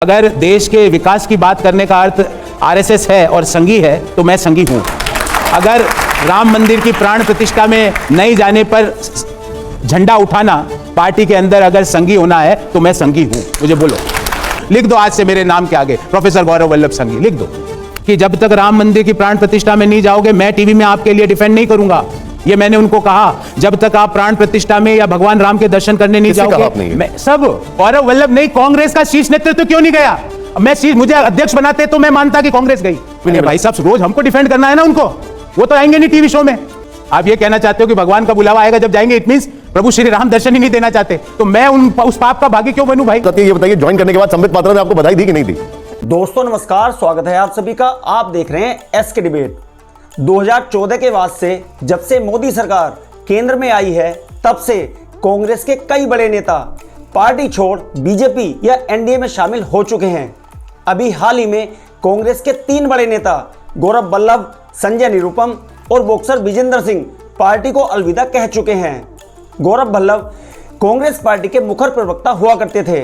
अगर देश के विकास की बात करने का अर्थ आरएसएस है और संघी है तो मैं संघी हूं। अगर राम मंदिर की प्राण प्रतिष्ठा में नहीं जाने पर झंडा उठाना पार्टी के अंदर अगर संघी होना है तो मैं संघी हूं। मुझे बोलो, लिख दो आज से मेरे नाम के आगे प्रोफेसर गौरव वल्लभ संघी लिख दो कि जब तक राम मंदिर की प्राण प्रतिष्ठा में नहीं जाओगे मैं टीवी में आपके लिए डिफेंड नहीं करूंगा। ये मैंने उनको कहा, जब तक आप प्राण प्रतिष्ठा में या भगवान राम के दर्शन करने नहीं जाओगे। मैं सब गौरव वल्लभ नहीं, कांग्रेस का शीर्ष नेतृत्व क्यों नहीं गया? मैं मुझे अध्यक्ष बनाते तो मैं मानता कि कांग्रेस गई। भाई साहब रोज हमको डिफेंड करना है ना उनको, वो तो आएंगे नहीं टीवी शो में। आप ये कहना चाहते हो कि भगवान का बुलावा आएगा जब जाएंगे, इट मींस प्रभु श्री राम दर्शन ही नहीं देना चाहते, तो मैं उस पाप का भागी क्यों बनूं? भाई ये बताइए, ज्वाइन करने के बाद संबित पात्रा ने आपको बधाई दी कि नहीं दी? दोस्तों नमस्कार, स्वागत है आप सभी का। आप देख रहे हैं एसके डिबेट। 2014 के बाद से जब से मोदी सरकार केंद्र में आई है तब से कांग्रेस के कई बड़े नेता पार्टी छोड़ बीजेपी या एनडीए में शामिल हो चुके हैं। अभी हाल ही में कांग्रेस के 3 बड़े नेता गौरव वल्लभ, संजय निरुपम और बॉक्सर विजेंद्र सिंह पार्टी को अलविदा कह चुके हैं। गौरव वल्लभ कांग्रेस पार्टी के मुखर प्रवक्ता हुआ करते थे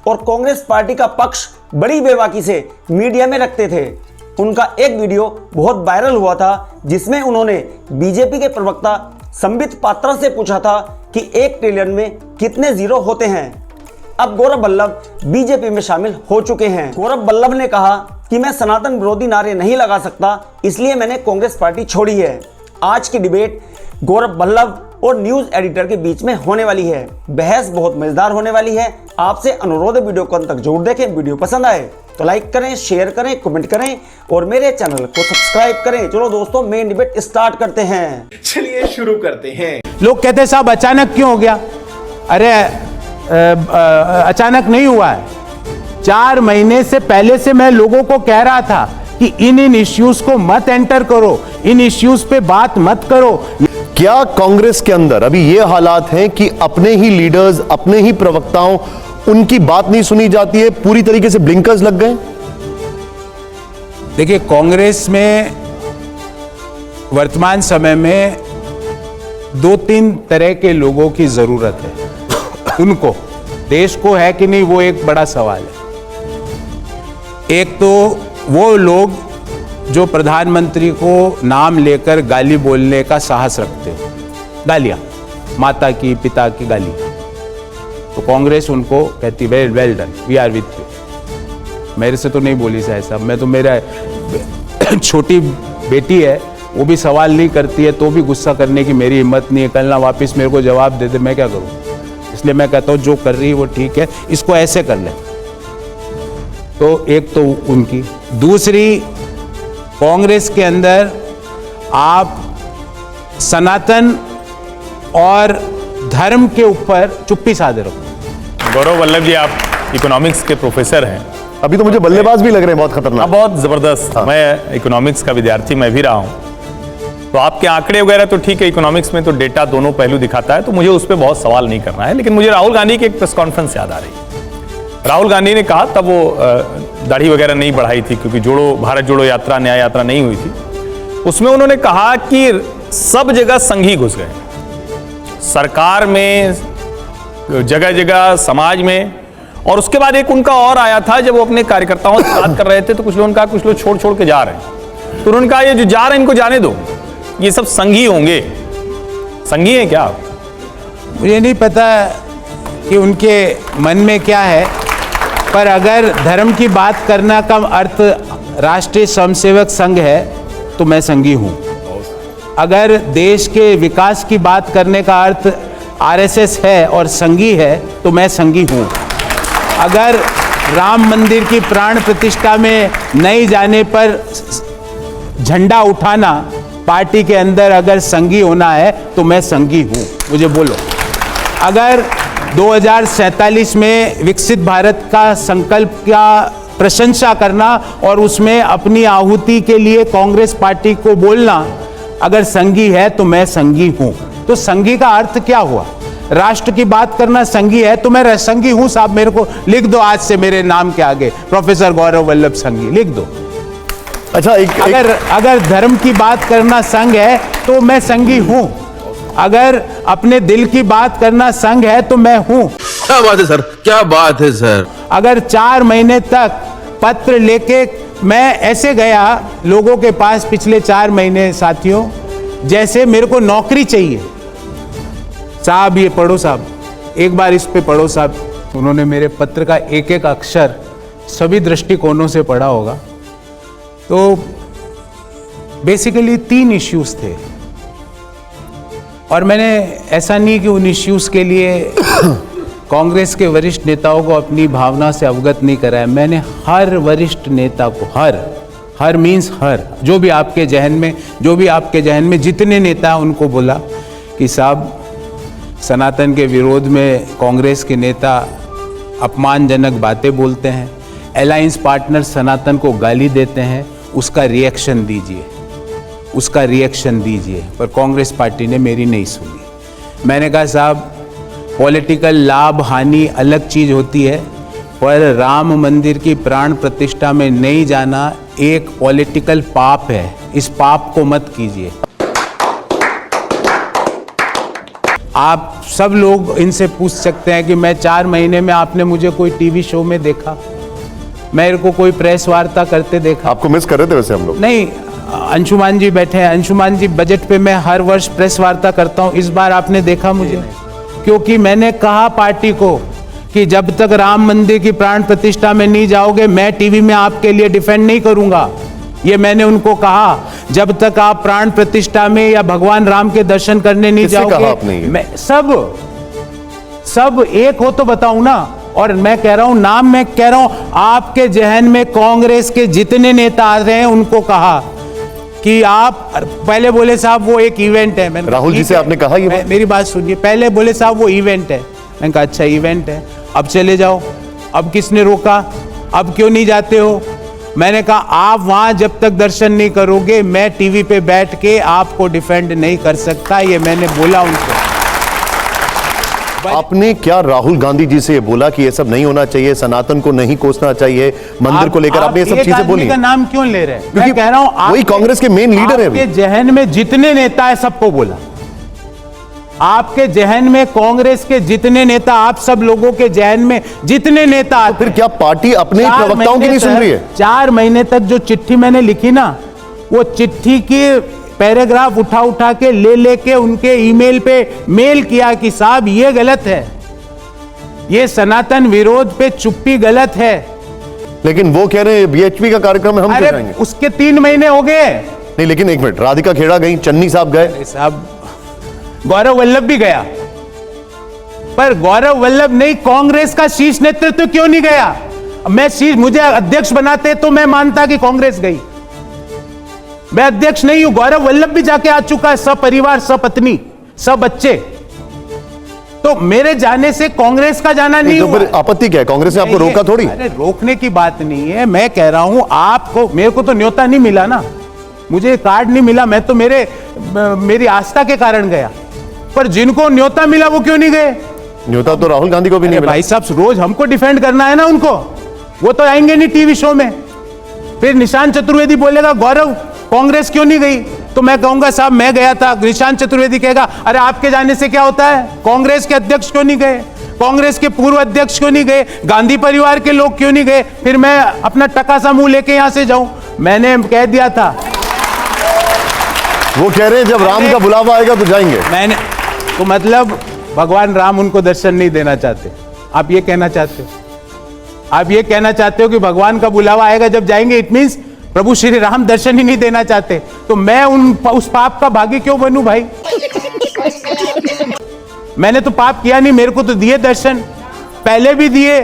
और कांग्रेस पार्टी का पक्ष बड़ी बेबाकी से मीडिया में रखते थे। उनका एक वीडियो बहुत वायरल हुआ था जिसमें उन्होंने बीजेपी के प्रवक्ता संबित पात्रा से पूछा था कि 1 ट्रिलियन में कितने जीरो होते हैं। अब गौरव वल्लभ बीजेपी में शामिल हो चुके हैं। गौरव वल्लभ ने कहा कि मैं सनातन विरोधी नारे नहीं लगा सकता, इसलिए मैंने कांग्रेस पार्टी छोड़ी है। आज की डिबेट गौरव वल्लभ और न्यूज एडिटर के बीच में होने वाली है। बहस बहुत मजेदार होने वाली है। आपसे अनुरोध है वीडियो को अंत तक जरूर देखें। वीडियो पसंद आए तो लाइक करें, शेयर करें, कमेंट करें और मेरे चैनल को सब्सक्राइब करें। चलो दोस्तों मेन डिबेट स्टार्ट करते हैं। चलिए शुरू करते हैं। लोग कहते हैं साहब अचानक क्यों हो गया? अरे अचानक नहीं हुआ है। 4 महीने से पहले से मैं लोगों को कह रहा था कि इन इश्यूज को मत एंटर करो, इन इश्यूज पे बात मत करो। क्या कांग्रेस के अंदर अभी ये हालात हैं कि अपने ही लीडर्स, अपने ही प्रवक्ताओं, उनकी बात नहीं सुनी जाती है, पूरी तरीके से ब्लिंकर्स लग गए? देखिए, कांग्रेस में वर्तमान समय में 2-3 तरह के लोगों की जरूरत है। उनको, देश को है कि नहीं वो एक बड़ा सवाल है। एक तो वो लोग जो प्रधानमंत्री को नाम लेकर गाली बोलने का साहस रखते हो, गालियां, माता की, पिता की गाली, तो कांग्रेस उनको कहती well done, we are with you. मेरे से तो नहीं बोली साहब, मैं तो, मेरा छोटी बेटी है वो भी सवाल नहीं करती है तो भी गुस्सा करने की मेरी हिम्मत नहीं है। कल ना वापस मेरे को जवाब दे दे, मैं क्या करूं? इसलिए मैं कहता हूं जो कर रही है वो ठीक है, इसको ऐसे कर ले। तो एक तो उनकी, दूसरी कांग्रेस के अंदर आप सनातन और धर्म के ऊपर चुप्पी साधे रहो। गौरव वल्लभ जी, आप इकोनॉमिक्स के प्रोफेसर हैं। अभी तो मुझे बल्लेबाज भी लग रहे हैं, बहुत खतरनाक। बहुत जबरदस्त। हाँ। मैं इकोनॉमिक्स का विद्यार्थी मैं भी रहा हूं, तो आपके आंकड़े वगैरह तो ठीक है, इकोनॉमिक्स में तो डेटा दोनों पहलू दिखाता है, तो मुझे उस पर बहुत सवाल नहीं करना है। लेकिन मुझे राहुल गांधी की एक प्रेस कॉन्फ्रेंस याद आ रही है। राहुल गांधी ने कहा, तब वो दाढ़ी वगैरह नहीं बढ़ाई थी क्योंकि भारत जोड़ो यात्रा, न्याय यात्रा नहीं हुई थी। उसमें उन्होंने कहा कि सब जगह संघी घुस गए, सरकार में, जगह जगह समाज में। और उसके बाद एक उनका और आया था, जब वो अपने कार्यकर्ताओं से बात कर रहे थे तो कुछ लोगों ने कहा कुछ लोग छोड़ छोड़ के जा रहे हैं, तो उन्होंने कहा ये जो जा रहे हैं इनको जाने दो, ये सब संघी होंगे। संघी हैं क्या? मुझे नहीं पता कि उनके मन में क्या है, पर अगर धर्म की बात करना का अर्थ राष्ट्रीय स्वयंसेवक संघ है तो मैं संघी हूं। अगर देश के विकास की बात करने का अर्थ आरएसएस है और संघी है तो मैं संघी हूं। अगर राम मंदिर की प्राण प्रतिष्ठा में नहीं जाने पर झंडा उठाना पार्टी के अंदर अगर संघी होना है तो मैं संघी हूं। मुझे बोलो, अगर 2047 में विकसित भारत का संकल्प का प्रशंसा करना और उसमें अपनी आहुति के लिए कांग्रेस पार्टी को बोलना अगर संघी है तो मैं संघी हूं। तो संघी का अर्थ क्या हुआ? राष्ट्र की बात करना संघी है तो मैं संघी हूं साहब। मेरे को लिख दो आज से मेरे नाम के आगे प्रोफेसर गौरव वल्लभ संघी लिख दो। अच्छा, अगर धर्म की बात करना संघ है तो मैं संघी हूं। अगर अपने दिल की बात करना संघ है तो मैं हूं। क्या बात है सर, क्या बात है सर। अगर 4 महीने तक पत्र लेके मैं ऐसे गया लोगों के पास पिछले 4 महीने साथियों, जैसे मेरे को नौकरी चाहिए। साहब ये पढ़ो साहब, एक बार इस पे पढ़ो साहब। उन्होंने मेरे पत्र का एक एक अक्षर सभी दृष्टिकोणों से पढ़ा होगा। तो बेसिकली 3 इश्यूज थे और मैंने ऐसा नहीं कि उन इश्यूज के लिए कांग्रेस के वरिष्ठ नेताओं को अपनी भावना से अवगत नहीं कराया। मैंने हर वरिष्ठ नेता को, हर मीन्स हर, जो भी आपके जहन में जितने नेता उनको बोला कि साहब सनातन के विरोध में कांग्रेस के नेता अपमानजनक बातें बोलते हैं, अलायंस पार्टनर सनातन को गाली देते हैं, उसका रिएक्शन दीजिए। पर कांग्रेस पार्टी ने मेरी नहीं सुनी। मैंने कहा साहब पॉलिटिकल लाभ हानि अलग चीज होती है, पर राम मंदिर की प्राण प्रतिष्ठा में नहीं जाना एक पॉलिटिकल पाप है। इस पाप को मत कीजिए। आप सब लोग इनसे पूछ सकते हैं कि मैं 4 महीने में आपने मुझे कोई टीवी शो में देखा, मेरे को कोई प्रेस वार्ता करते देखा? आपको मिस कर रहे थे वैसे हम लोग। नहीं, अंशुमान जी बैठे हैं। अंशुमान जी, बजट पे मैं हर वर्ष प्रेस वार्ता करता हूं, इस बार आपने देखा मुझे? क्योंकि मैंने कहा पार्टी को कि जब तक राम मंदिर की प्राण प्रतिष्ठा में नहीं जाओगे मैं टीवी में आपके लिए डिफेंड नहीं करूंगा। ये मैंने उनको कहा, जब तक आप प्राण प्रतिष्ठा में या भगवान राम के दर्शन करने नहीं जाओगे। मैं सब एक हो तो बताऊं ना। और मैं कह रहा हूं, नाम मैं कह रहा हूं, आपके जहन में कांग्रेस के जितने नेता आ रहे हैं उनको कहा कि आप पहले बोले साहब वो एक इवेंट है। मैंने राहुल जी से आपने कहा ये मेरी बात सुनिए। पहले बोले साहब वो इवेंट है। मैंने कहा अच्छा इवेंट है, अब चले जाओ। अब किसने रोका? अब क्यों नहीं जाते हो? मैंने कहा आप वहां जब तक दर्शन नहीं करोगे मैं टीवी पे बैठ के आपको डिफेंड नहीं कर सकता। ये मैंने बोला उनको। आपने क्या राहुल गांधी जी से बोला कि ये सब नहीं होना चाहिए, सनातन को नहीं कोसना चाहिए, मंदिर को लेकर आपने ये सब चीजें बोली? का नाम क्यों ले रहे हैं? मैं कह रहा हूं वही कांग्रेस के मेन लीडर है। आपके जहन में जितने नेता है सबको बोला। आपके जहन में कांग्रेस के जितने नेता, आप सब लोगों के जहन में जितने नेता, तो फिर क्या पार्टी अपने प्रवक्ताओं की नहीं सुन रही है? 4 महीने तक जो चिट्ठी मैंने लिखी ना, वो चिट्ठी के पैराग्राफ उठा के लेके उनके ईमेल पे मेल किया कि साहब ये गलत है, ये सनातन विरोध पे चुप्पी गलत है। लेकिन वो कह रहे हैं बीएचपी का कार्यक्रम है, हम क्यों जाएंगे? उसके 3 महीने हो गए। नहीं, लेकिन एक मिनट, राधिका खेड़ा गई, चन्नी साहब गए, साहब गौरव वल्लभ भी गया, पर गौरव वल्लभ नहीं, कांग्रेस का शीर्ष नेतृत्व क्यों नहीं गया? मुझे अध्यक्ष बनाते तो मैं मानता कि कांग्रेस गई। मैं अध्यक्ष नहीं हूं। गौरव वल्लभ भी जाके आ चुका है, सब परिवार, सब पत्नी, सब बच्चे। तो मेरे जाने से कांग्रेस का जाना नहीं तो हुआ। फिर आपत्ति क्या है? कांग्रेस ने आपको रोका थोड़ी। अरे रोकने की बात नहीं है, मैं कह रहा हूं आपको, मेरे को तो न्योता नहीं मिला ना, मुझे कार्ड नहीं मिला, मैं तो मेरी आस्था के कारण गया। पर जिनको न्योता मिला वो क्यों नहीं गए? न्योता तो राहुल गांधी को भी नहीं मिला। भाई साहब रोज हमको डिफेंड करना है ना उनको, वो तो आएंगे नहीं टीवी शो में। फिर निशांत चतुर्वेदी बोलेगा गौरव कांग्रेस क्यों नहीं गई, तो मैं कहूंगा साहब मैं गया था। निशांत चतुर्वेदी कहेगा अरे आपके जाने से क्या होता है, कांग्रेस के अध्यक्ष क्यों नहीं गए, कांग्रेस के पूर्व अध्यक्ष क्यों नहीं गए, गांधी परिवार के लोग क्यों नहीं गए? फिर मैं अपना टका सा मुंह लेके यहां से जाऊं? मैंने कह दिया था। वो कह रहे हैं जब राम का बुलावा आएगा तो जाएंगे। मैंने तो मतलब भगवान राम उनको दर्शन नहीं देना चाहते? आप ये कहना चाहते हो? आप ये कहना चाहते हो कि भगवान का बुलावा आएगा जब जाएंगे, इट मींस प्रभु श्री राम दर्शन ही नहीं देना चाहते? तो मैं उस पाप का भागी क्यों बनूं भाई? मैंने तो पाप किया नहीं, मेरे को तो दिए दर्शन, पहले भी दिए,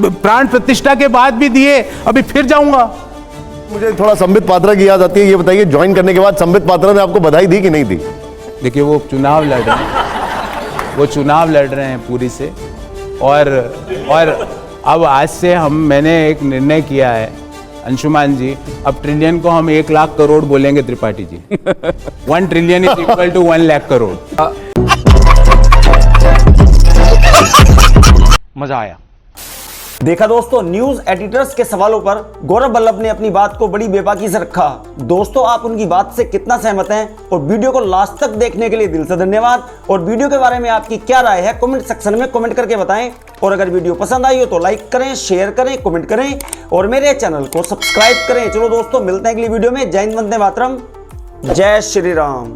प्राण प्रतिष्ठा के बाद भी दिए, अभी फिर जाऊंगा। मुझे थोड़ा संबित पात्रा की याद आती है। ये बताइए, ज्वाइन करने के बाद संबित पात्रा ने आपको बधाई दी कि नहीं दी? देखिए वो चुनाव लड़ रहे हैं पूरी से, और अब आज से मैंने एक निर्णय किया है अंशुमान जी, अब ट्रिलियन को हम 1 लाख करोड़ बोलेंगे Tripathi ji. 1 trillion is equal to 1 lakh crore. मजा आया। देखा दोस्तों, न्यूज एडिटर्स के सवालों पर गौरव वल्लभ ने अपनी बात को बड़ी बेबाकी से रखा। दोस्तों, आप उनकी बात से कितना सहमत हैं और वीडियो को लास्ट तक देखने के लिए दिल से धन्यवाद। और वीडियो के बारे में आपकी क्या राय है कमेंट सेक्शन में कमेंट करके बताएं। और अगर वीडियो पसंद आई हो तो लाइक करें, शेयर करें, कमेंट करें और मेरे चैनल को सब्सक्राइब करें। चलो दोस्तों, मिलते हैं अगली वीडियो में। जय हिंद, वंदे मातरम, जय श्री राम।